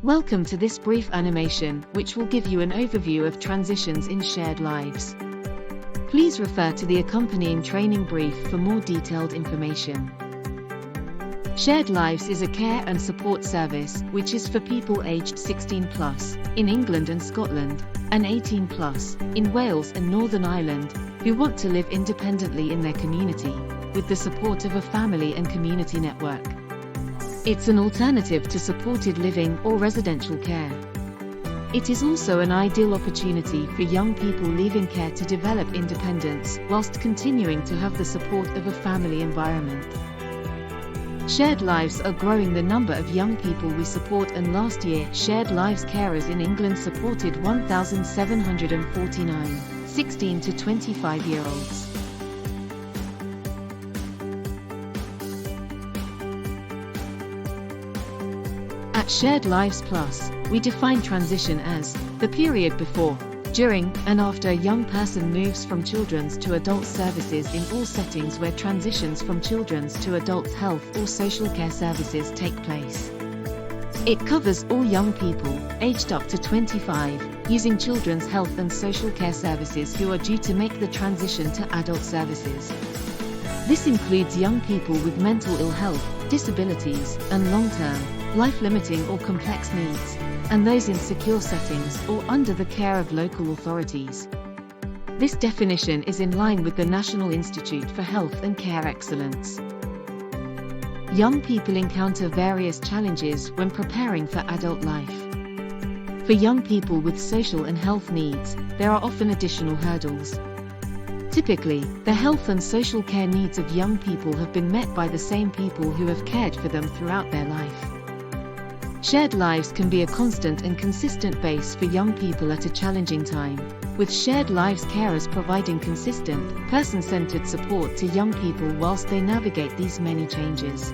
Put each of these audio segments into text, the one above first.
Welcome to this brief animation, which will give you an overview of transitions in shared lives. Please refer to the accompanying training brief for more detailed information. Shared Lives is a care and support service which is for people aged 16+ in England and Scotland, and 18+ in Wales and Northern Ireland, who want to live independently in their community, with the support of a family and community network. It's an alternative to supported living or residential care. It is also an ideal opportunity for young people leaving care to develop independence whilst continuing to have the support of a family environment. Shared Lives are growing the number of young people we support, and last year Shared Lives carers in England supported 1,749 16 to 25-year-olds. At Shared Lives Plus, we define transition as the period before, during, and after a young person moves from children's to adult services in all settings where transitions from children's to adult health or social care services take place. It covers all young people, aged up to 25, using children's health and social care services who are due to make the transition to adult services. This includes young people with mental ill health, disabilities, and long-term, life-limiting or complex needs, and those in secure settings or under the care of local authorities. This definition is in line with the National Institute for Health and Care Excellence. Young people encounter various challenges when preparing for adult life. For young people with social and health needs, there are often additional hurdles. Typically, the health and social care needs of young people have been met by the same people who have cared for them throughout their life. Shared Lives can be a constant and consistent base for young people at a challenging time, with Shared Lives carers providing consistent, person-centered support to young people whilst they navigate these many changes.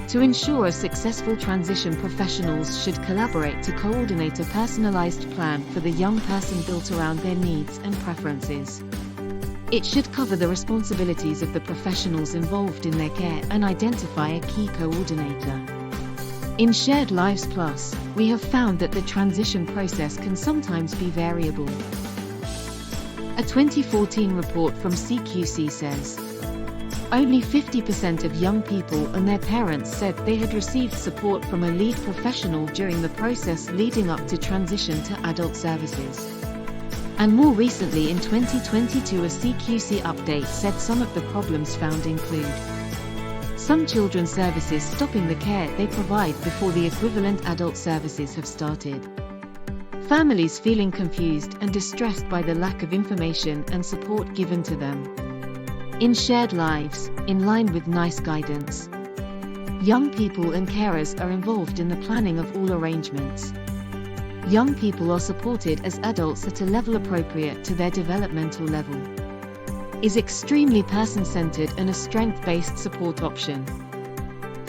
To ensure a successful transition, professionals should collaborate to coordinate a personalized plan for the young person built around their needs and preferences. It should cover the responsibilities of the professionals involved in their care and identify a key coordinator. In Shared Lives Plus, we have found that the transition process can sometimes be variable. A 2014 report from CQC says, only 50% of young people and their parents said they had received support from a lead professional during the process leading up to transition to adult services. And more recently in 2022, a CQC update said some of the problems found include some children's services stopping the care they provide before the equivalent adult services have started, families feeling confused and distressed by the lack of information and support given to them. In Shared Lives, in line with NICE guidance, young people and carers are involved in the planning of all arrangements. Young people are supported as adults at a level appropriate to their developmental level. Is extremely person-centered and a strength-based support option.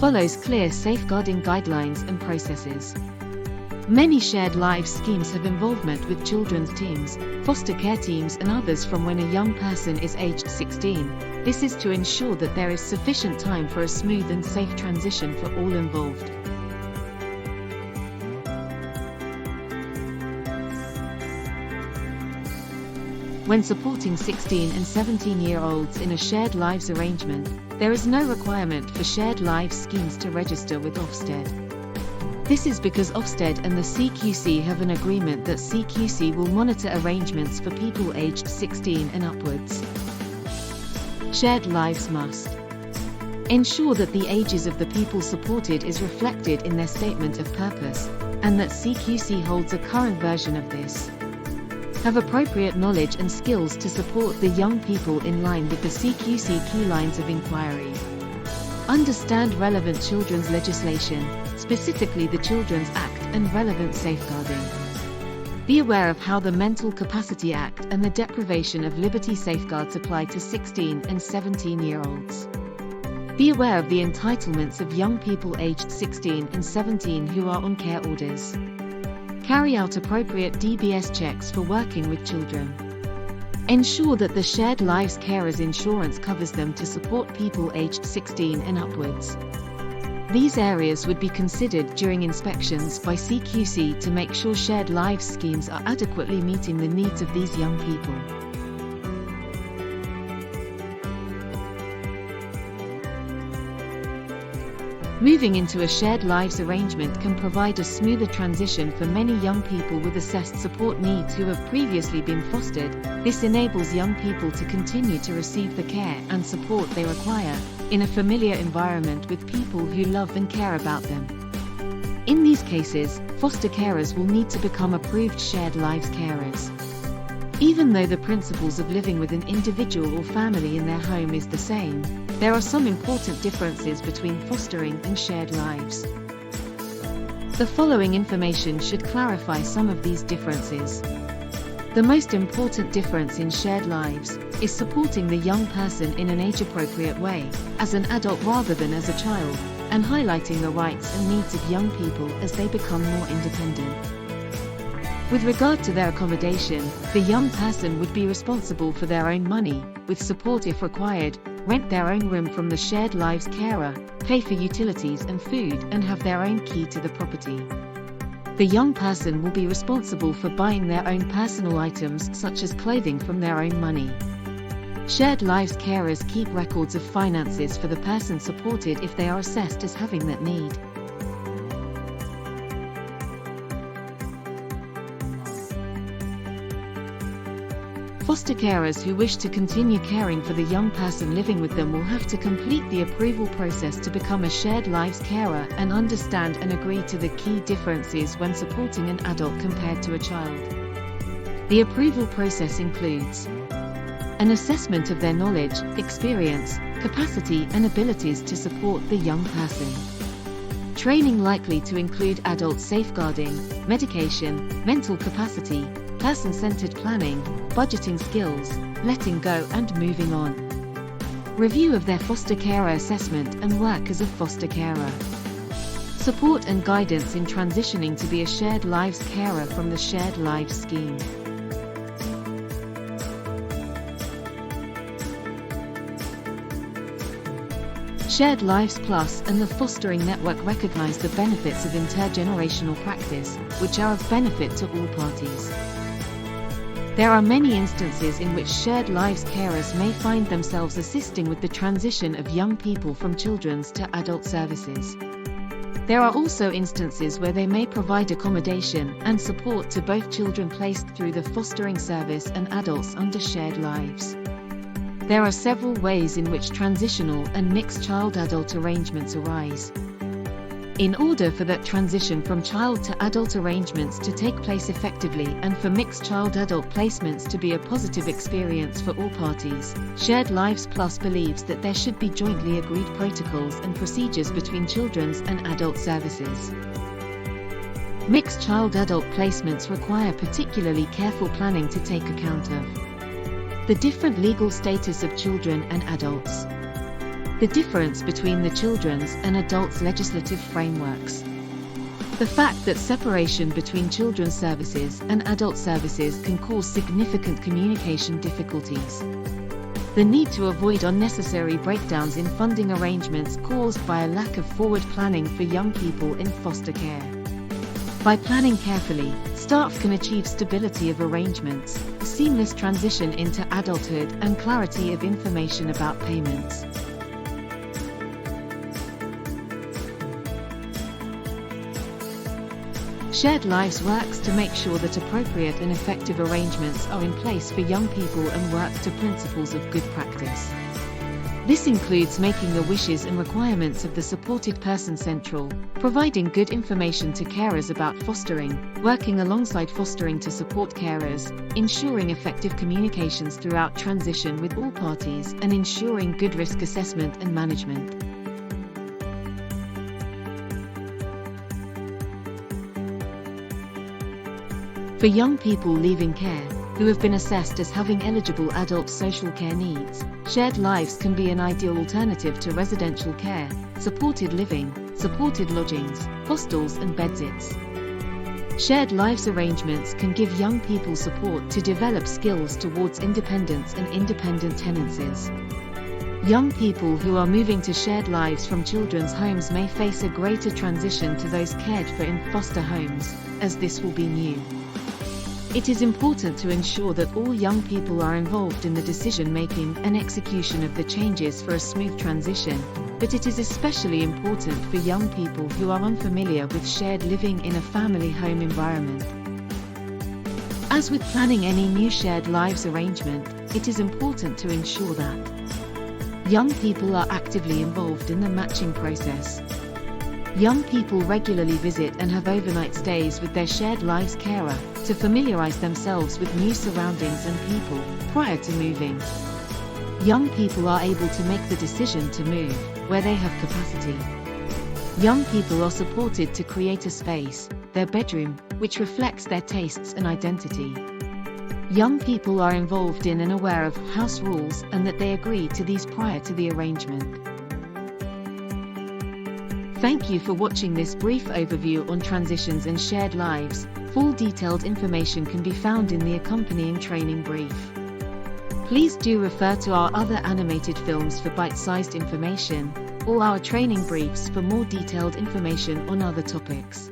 Follows clear safeguarding guidelines and processes. Many Shared Lives schemes have involvement with children's teams, foster care teams and others from when a young person is aged 16. This is to ensure that there is sufficient time for a smooth and safe transition for all involved. When supporting 16 and 17-year-olds in a Shared Lives arrangement, there is no requirement for Shared Lives schemes to register with Ofsted. This is because Ofsted and the CQC have an agreement that CQC will monitor arrangements for people aged 16 and upwards. Shared Lives must ensure that the ages of the people supported is reflected in their statement of purpose, and that CQC holds a current version of this. Have appropriate knowledge and skills to support the young people in line with the CQC key lines of inquiry. Understand relevant children's legislation, specifically the Children's Act and relevant safeguarding. Be aware of how the Mental Capacity Act and the deprivation of liberty safeguards apply to 16 and 17-year-olds. Be aware of the entitlements of young people aged 16 and 17 who are on care orders. Carry out appropriate DBS checks for working with children. Ensure that the shared lives carer's insurance covers them to support people aged 16 and upwards. These areas would be considered during inspections by CQC to make sure shared lives schemes are adequately meeting the needs of these young people. Moving into a shared lives arrangement can provide a smoother transition for many young people with assessed support needs who have previously been fostered. This enables young people to continue to receive the care and support they require, in a familiar environment with people who love and care about them. In these cases, foster carers will need to become approved shared lives carers. Even though the principles of living with an individual or family in their home is the same, there are some important differences between fostering and shared lives. The following information should clarify some of these differences. The most important difference in shared lives is supporting the young person in an age-appropriate way, as an adult rather than as a child, and highlighting the rights and needs of young people as they become more independent. With regard to their accommodation, the young person would be responsible for their own money, with support if required, rent their own room from the shared lives carer, pay for utilities and food, and have their own key to the property. The young person will be responsible for buying their own personal items such as clothing from their own money. Shared lives carers keep records of finances for the person supported if they are assessed as having that need. Foster carers who wish to continue caring for the young person living with them will have to complete the approval process to become a shared lives carer and understand and agree to the key differences when supporting an adult compared to a child. The approval process includes an assessment of their knowledge, experience, capacity and abilities to support the young person. Training likely to include adult safeguarding, medication, mental capacity, person-centered planning, budgeting skills, letting go and moving on. Review of their foster carer assessment and work as a foster carer. Support and guidance in transitioning to be a shared lives carer from the shared lives scheme. Shared Lives Plus and the Fostering Network recognize the benefits of intergenerational practice, which are of benefit to all parties. There are many instances in which shared lives carers may find themselves assisting with the transition of young people from children's to adult services. There are also instances where they may provide accommodation and support to both children placed through the fostering service and adults under shared lives. There are several ways in which transitional and mixed child-adult arrangements arise. In order for that transition from child to adult arrangements to take place effectively and for mixed child-adult placements to be a positive experience for all parties, Shared Lives Plus believes that there should be jointly agreed protocols and procedures between children's and adult services. Mixed child-adult placements require particularly careful planning to take account of the different legal status of children and adults, the difference between the children's and adults' legislative frameworks, the fact that separation between children's services and adult services can cause significant communication difficulties, the need to avoid unnecessary breakdowns in funding arrangements caused by a lack of forward planning for young people in foster care. By planning carefully, staff can achieve stability of arrangements, a seamless transition into adulthood and clarity of information about payments. Shared Lives works to make sure that appropriate and effective arrangements are in place for young people and works to principles of good practice. This includes making the wishes and requirements of the supported person central, providing good information to carers about fostering, working alongside fostering to support carers, ensuring effective communications throughout transition with all parties, and ensuring good risk assessment and management. For young people leaving care, who have been assessed as having eligible adult social care needs, shared lives can be an ideal alternative to residential care, supported living, supported lodgings, hostels and bedsits. Shared lives arrangements can give young people support to develop skills towards independence and independent tenancies. Young people who are moving to shared lives from children's homes may face a greater transition to those cared for in foster homes, as this will be new. It is important to ensure that all young people are involved in the decision-making and execution of the changes for a smooth transition, but it is especially important for young people who are unfamiliar with shared living in a family home environment. As with planning any new shared lives arrangement, it is important to ensure that young people are actively involved in the matching process. Young people regularly visit and have overnight stays with their shared lives carer to familiarize themselves with new surroundings and people prior to moving. Young people are able to make the decision to move where they have capacity. Young people are supported to create a space, their bedroom, which reflects their tastes and identity. Young people are involved in and aware of house rules and that they agree to these prior to the arrangement. Thank you for watching this brief overview on transitions and shared lives. Full detailed information can be found in the accompanying training brief. Please do refer to our other animated films for bite-sized information, or our training briefs for more detailed information on other topics.